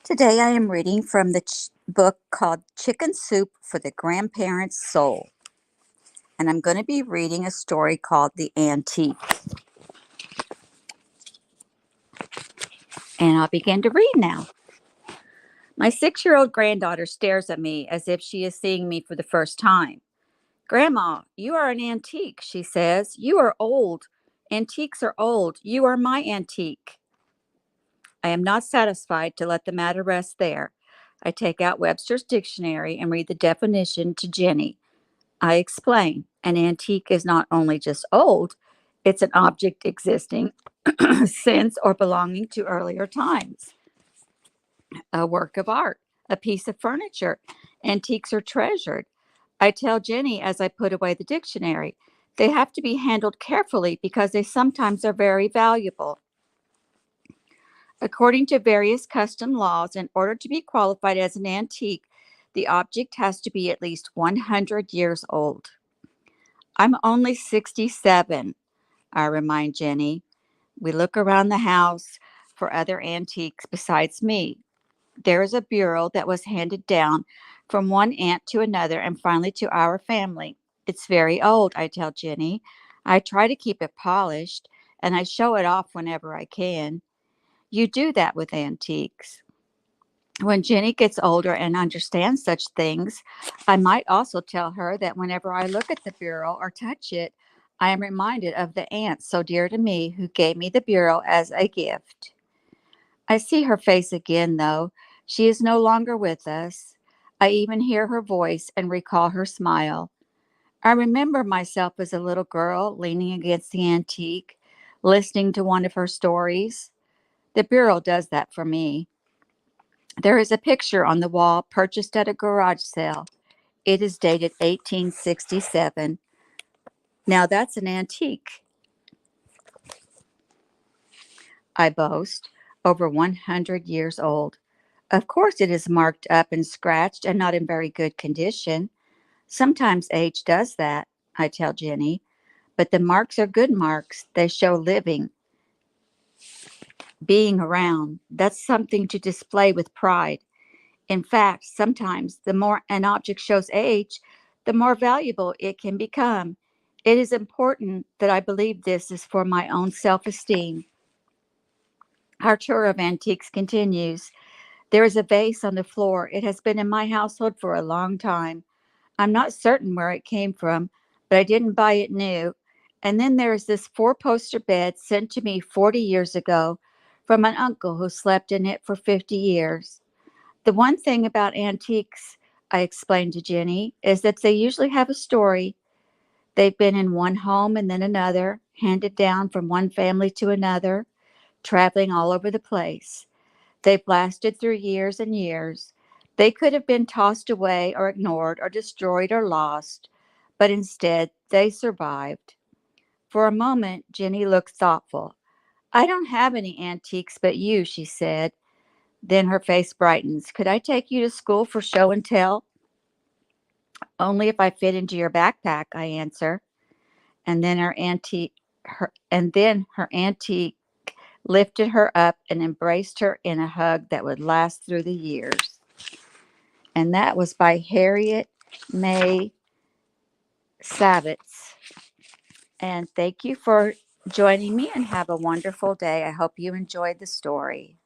Today I am reading from the book called Chicken Soup for the Grandparent's Soul. And I'm going to be reading a story called The Antique. And I'll begin to read now. My 6-year-old granddaughter stares at me as if she is seeing me for the first time. Grandma, you are an antique, she says. You are old. Antiques are old. You are my antique. I am not satisfied to let the matter rest there. I take out Webster's dictionary and read the definition to Jenny. I explain, an antique is not only just old, it's an object existing since or belonging to earlier times. A work of art, a piece of furniture. Antiques are treasured. I tell Jenny as I put away the dictionary, they have to be handled carefully because they sometimes are very valuable. According to various custom laws, in order to be qualified as an antique, the object has to be at least 100 years old. I'm only 67, I remind Jenny. We look around the house for other antiques besides me. There is a bureau that was handed down from one aunt to another and finally to our family. It's very old, I tell Jenny. I try to keep it polished and I show it off whenever I can. You do that with antiques. When Jenny gets older and understands such things, I might also tell her that whenever I look at the bureau or touch it, I am reminded of the aunt so dear to me who gave me the bureau as a gift. I see her face again, though. She is no longer with us. I even hear her voice and recall her smile. I remember myself as a little girl leaning against the antique, listening to one of her stories. The bureau does that for me. There is a picture on the wall purchased at a garage sale. It is dated 1867. Now that's an antique, I boast, over 100 years old. Of course it is marked up and scratched and not in very good condition. Sometimes age does that, I tell Jenny, but the marks are good marks. They show living, being around. That's something to display with pride. In fact, sometimes the more an object shows age, the more valuable it can become. It is important that I believe this is for my own self-esteem. Our tour of antiques continues. There is a vase on the floor. It has been in my household for a long time. I'm not certain where it came from, but I didn't buy it new. And then there is this four-poster bed sent to me 40 years ago from an uncle who slept in it for 50 years. The one thing about antiques, I explained to Jenny, is that they usually have a story. They've been in one home and then another, handed down from one family to another, traveling all over the place. They've lasted through years and years. They could have been tossed away or ignored or destroyed or lost, but instead they survived. For a moment, Jenny looked thoughtful. I don't have any antiques but you, she said. Then her face brightens. Could I take you to school for show and tell? Only if I fit into your backpack, I answer. And then her auntie lifted her up and embraced her in a hug that would last through the years. And that was by Harriet May Savitz. And thank you for joining me and have a wonderful day. I hope you enjoyed the story.